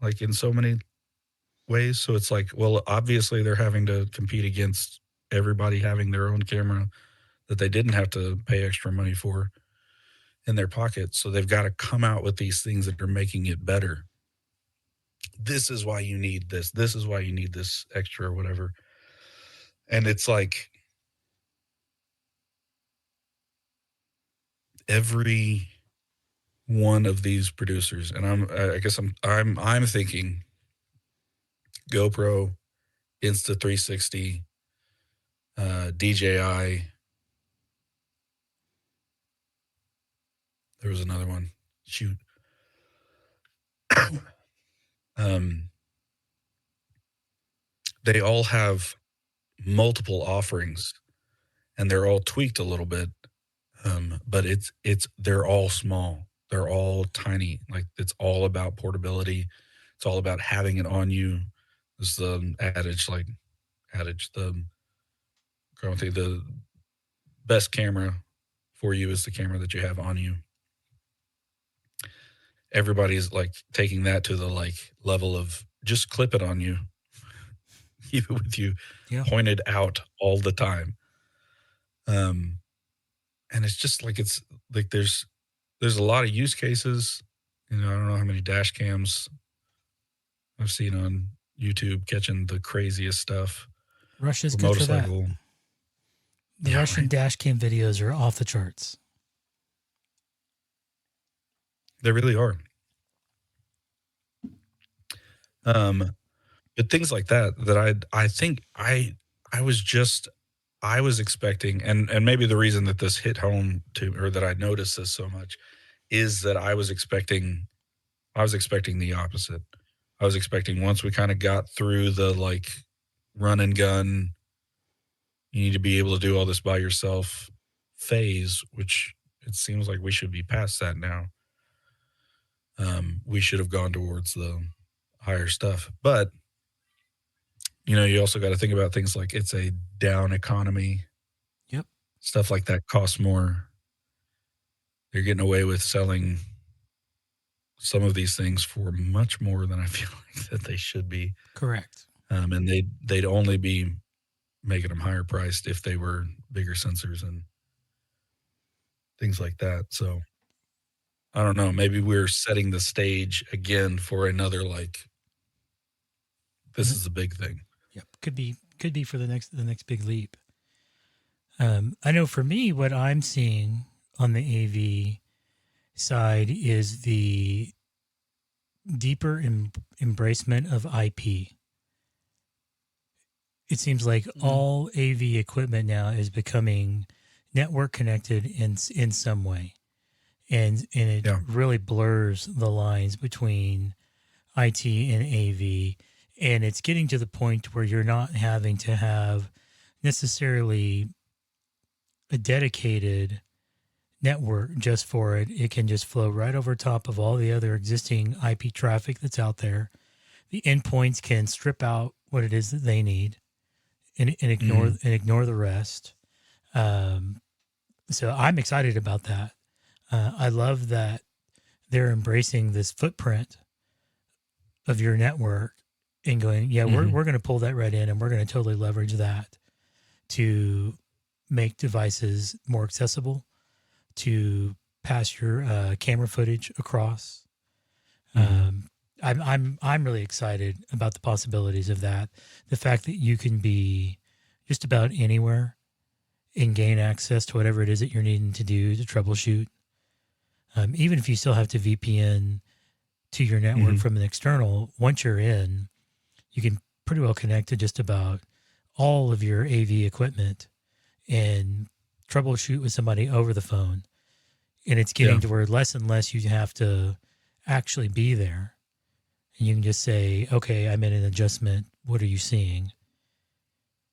like in so many ways. So it's like, well, obviously they're having to compete against everybody having their own camera that they didn't have to pay extra money for in their pocket. So they've got to come out with these things that are making it better. This is why you need this. This is why you need this extra or whatever. And it's like every one of these producers, and I guess I'm thinking GoPro, Insta360, DJI. There was another one. Shoot. um, they all have multiple offerings and they're all tweaked a little bit. But they're all small. They're all tiny. Like it's all about portability. It's all about having it on you. This the adage. The best camera for you is the camera that you have on you. Everybody's like taking that to the like level of just clip it on you. even with you Yeah. pointed out all the time. Um, and it's just like it's like there's a lot of use cases. You know, I don't know how many dash cams I've seen on YouTube catching the craziest stuff. Russia's Or good for that. motorcycle. The Yeah, Russian right. dash cam videos are off the charts. They really are. Um, but things like that I think I was just I was expecting, and maybe the reason that this hit home to, or that I noticed this so much, is that I was expecting the opposite. I was expecting once we kind of got through the like run and gun, you need to be able to do all this by yourself phase, which it seems like we should be past that now. We should have gone towards the higher stuff. But, you know, you also got to think about things like it's a down economy. Yep. Stuff like that costs more. They're getting away with selling some of these things for much more than I feel like that they should be. Correct. And they'd only be making them higher priced if they were bigger sensors and things like that. So I don't know. Maybe we're setting the stage again for another like this is a big thing. Yep. Could be for the next big leap. I know for me, what I'm seeing on the AV side is the deeper embracement of IP. It seems like all AV equipment now is becoming network connected in some way, and it really blurs the lines between IT and AV, and it's getting to the point where you're not having to have necessarily a dedicated network just for it. It can just flow right over top of all the other existing IP traffic that's out there. The endpoints can strip out what it is that they need and ignore the rest. So I'm excited about that. I love that they're embracing this footprint of your network and going, yeah, we're going to pull that right in, and we're going to totally leverage that to make devices more accessible, to pass your camera footage across. I'm really excited about the possibilities of that. The fact that you can be just about anywhere and gain access to whatever it is that you're needing to do to troubleshoot. Even if you still have to VPN to your network from an external, once you're in, you can pretty well connect to just about all of your AV equipment and troubleshoot with somebody over the phone. And it's getting to where less and less you have to actually be there. And you can just say, okay, I'm in an adjustment. What are you seeing?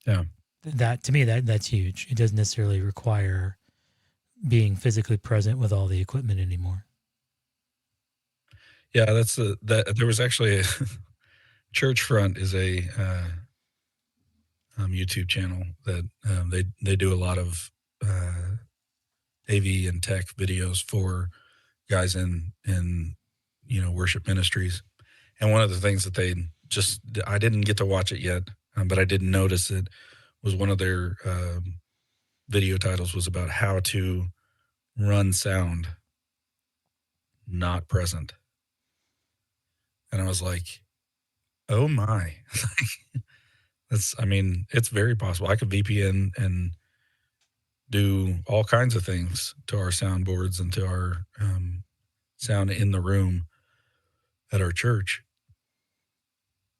Yeah. That to me, that's huge. It doesn't necessarily require being physically present with all the equipment anymore. Yeah, that there was actually a Church Front is a YouTube channel that they do a lot of AV and tech videos for guys in worship ministries. And one of the things that I didn't get to watch it yet, but I did notice it was one of their video titles was about how to run sound not present. And I was like, oh my. It's very possible. I could VPN and do all kinds of things to our soundboards and to our sound in the room at our church.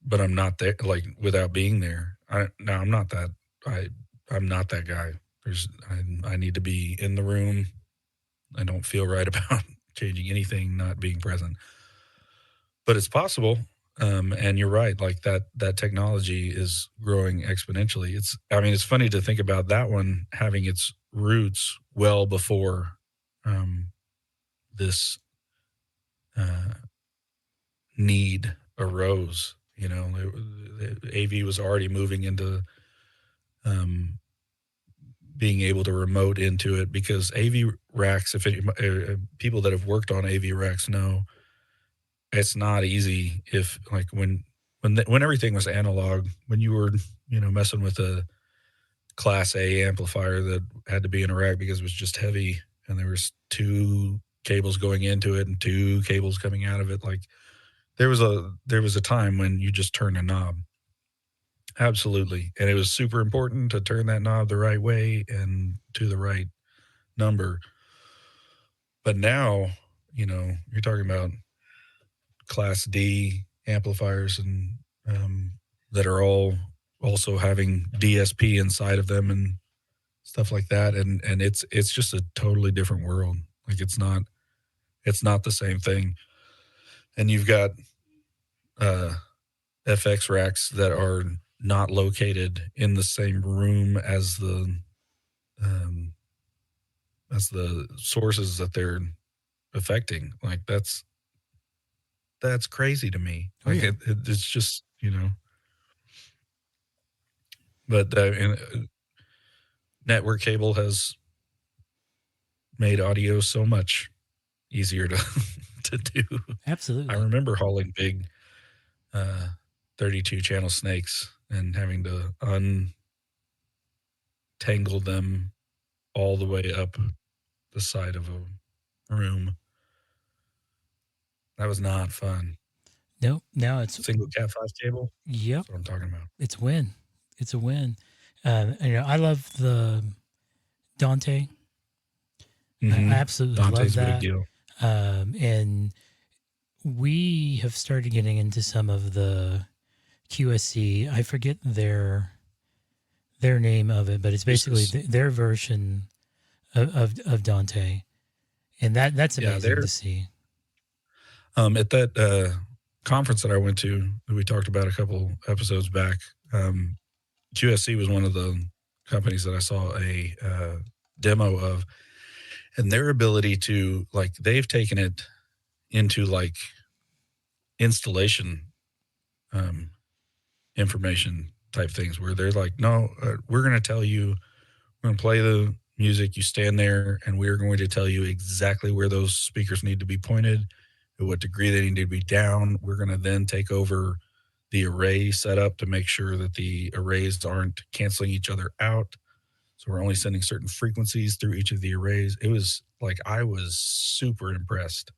But I'm not there, like without being there. I'm not that. I'm not that guy. I need to be in the room. I don't feel right about changing anything, not being present. But it's possible. And you're right. Like that technology is growing exponentially. It's funny to think about that one having its roots well before this need arose. You know, AV was already moving into being able to remote into it, because AV racks, people that have worked on AV racks know it's not easy. If like when when everything was analog, when you were messing with a Class A amplifier that had to be in a rack because it was just heavy, and there was two cables going into it and two cables coming out of it. Like there was a time when you just turned a knob. Absolutely. And it was super important to turn that knob the right way and to the right number. But now, you're talking about Class D amplifiers and that are all also having DSP inside of them and stuff like that. And it's just a totally different world. Like it's not the same thing. And you've got FX racks that are not located in the same room as the sources that they're affecting. Like that's crazy to me. Oh, Like yeah. it's just but network cable has made audio so much easier to to do. I Absolutely. remember hauling big 32 channel snakes and having to untangle them all the way up the side of a room. That was not fun. Nope. Now it's Single Cat 5 cable. yep. That's what I'm talking about. It's a win. It's a win. I love the Dante. I absolutely Dante's love a big that. deal. And we have started getting into some of the QSC. I forget their name of it, but it's basically their version of Dante, and that's amazing to see. At that conference that I went to that we talked about a couple episodes back, QSC was one of the companies that I saw a demo of, and their ability to they've taken it into installation information type things where they're like, no, we're going to tell you, we're going to play the music, you stand there, and we're going to tell you exactly where those speakers need to be pointed, at what degree they need to be down. We're going to then take over the array setup to make sure that the arrays aren't canceling each other out. So we're only sending certain frequencies through each of the arrays. It was I was super impressed.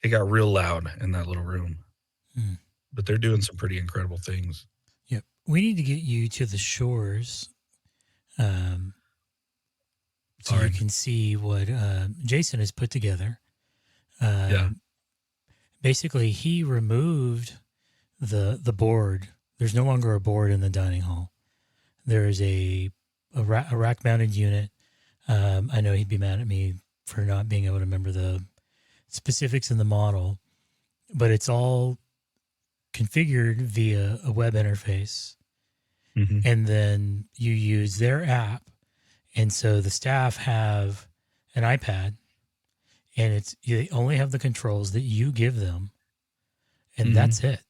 It got real loud in that little room. But they're doing some pretty incredible things. Yep. We need to get you to the shores so you can see what Jason has put together. Yeah. Basically, he removed the board. There's no longer a board in the dining hall. There is a rack-mounted unit. I know he'd be mad at me for not being able to remember the specifics in the model, but it's all configured via a web interface. Mm-hmm. And then you use their app. And so the staff have an iPad, and they only have the controls that you give them, and that's it.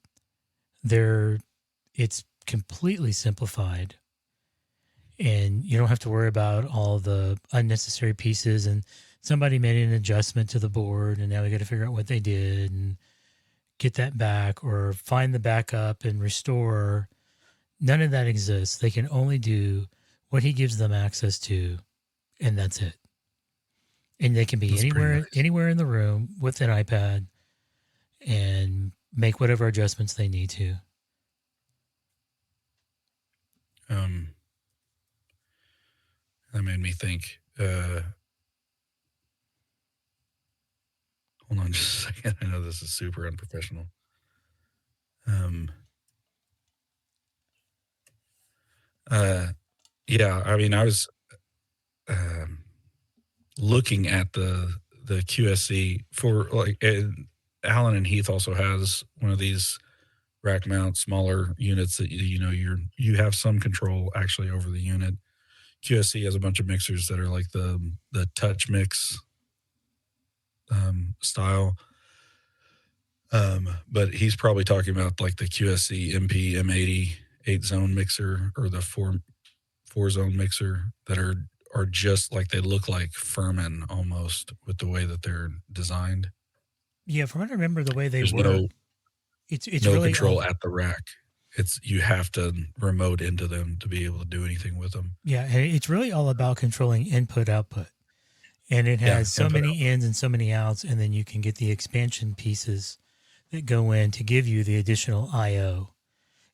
It's completely simplified, and you don't have to worry about all the unnecessary pieces. And somebody made an adjustment to the board, and now we got to figure out what they did and get that back or find the backup and restore. None of that exists. They can only do what he gives them access to, and that's it. And they can be anywhere in the room with an iPad and make whatever adjustments they need to. That made me think. Hold on just a second. I know this is super unprofessional. Yeah, I mean, I was looking at the QSC for Alan and Heath also has one of these rack mount smaller units that you have some control actually over the unit. QSC has a bunch of mixers that are like the touch mix style. But he's probably talking about like the QSC MP M80 8-zone mixer or the 4-zone mixer that are just like they look like Furman almost with the way that they're designed. Yeah, from what I remember, the way they work. it's No really control all, at the rack. You have to remote into them to be able to do anything with them. yeah, and it's really all about controlling input output. And it Yeah, has so input many output. ins and so many outs, and then you can get the expansion pieces that go in to give you the additional IO,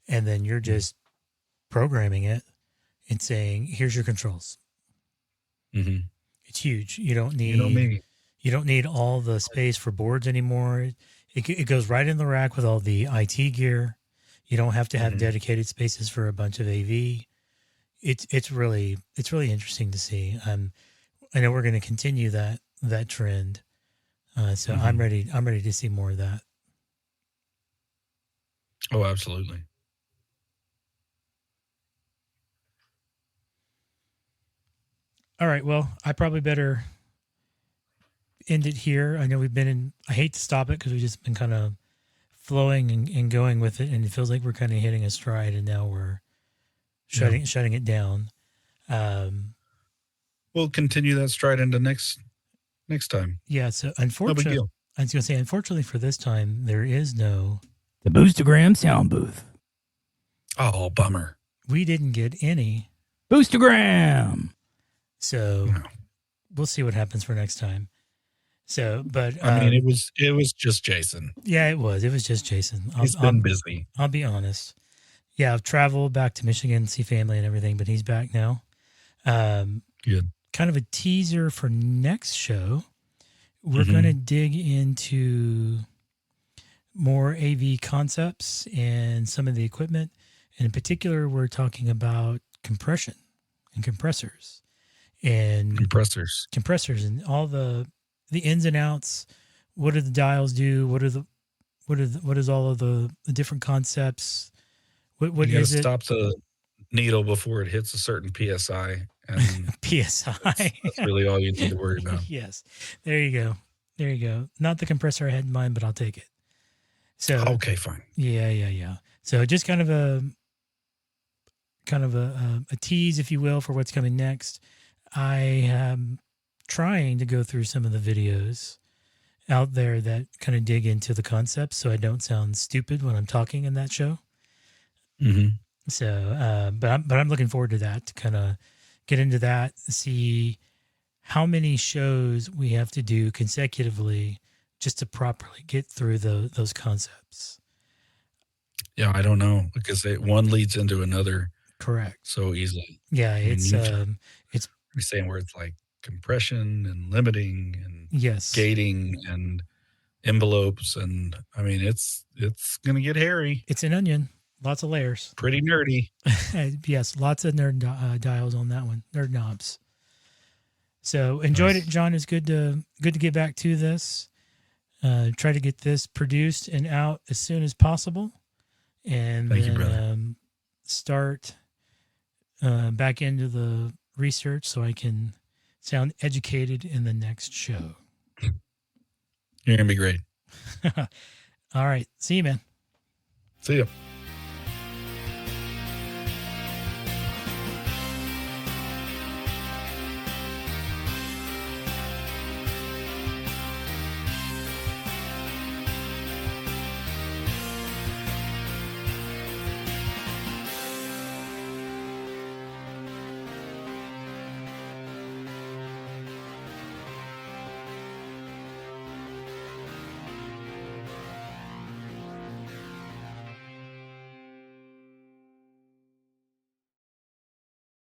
and then you're just programming it and saying, "Here's your controls." Mm-hmm. It's huge. You don't You know need me. all the space for boards anymore. It goes right in the rack with all the IT gear. You don't have to have Mm-hmm. dedicated spaces for a bunch of AV. It's really interesting to see. I know we're going to continue that trend. So Mm-hmm. I'm ready to see more of that. Oh, absolutely. All right. Well, I probably better end it here. I know we've been in. I hate to stop it because we've just been kind of flowing and going with it, and it feels like we're kind of hitting a stride, and now we're Yeah. shutting it down. Um, We'll continue that stride into next time. yeah. So No big unfortunately, deal. I was going to say, unfortunately for this time, there is no. The Boostergram sound booth. Oh, bummer. We didn't get any, Boostergram. so No. we'll see what happens for next time. So, but I mean, it was just Jason. yeah, it was just Jason. He's been busy. I'll be honest. Yeah, I've traveled back to Michigan, see family and everything, but he's back now. Um, Good. kind of a teaser for next show. We're going Mm-hmm. to dig into more AV concepts and some of the equipment. And in particular, we're talking about compression and compressors and Compressors. all the ins and outs. What do the dials do? What is all of the different concepts? What You got to is it? stop the needle before it hits a certain psi, and PSI. that's really all you need to worry about. Yes. There you go. There you go. Not the compressor I had in mind, but I'll take it. So Okay, fine. yeah. So just kind of a tease, if you will, for what's coming next. I am trying to go through some of the videos out there that kind of dig into the concepts so I don't sound stupid when I'm talking in that show. Mm-hmm. So, but I'm looking forward to that, to kind of get into that, see how many shows we have to do consecutively just to properly get through those concepts. Yeah, I don't know because one leads into another Correct. so easily. Yeah, I mean, it's you're saying where it's like compression and limiting and yes, gating and envelopes, and I mean it's gonna get hairy. it's an onion, lots of layers. Pretty nerdy. Yes, lots of nerd dials on that one, nerd knobs. So enjoyed Nice. it, John. It's good to get back to this. Try to get this produced and out as soon as possible, and Thank you, then brother. start back into the research so I can sound educated in the next show. You're gonna be great. All right. See you, man. See ya.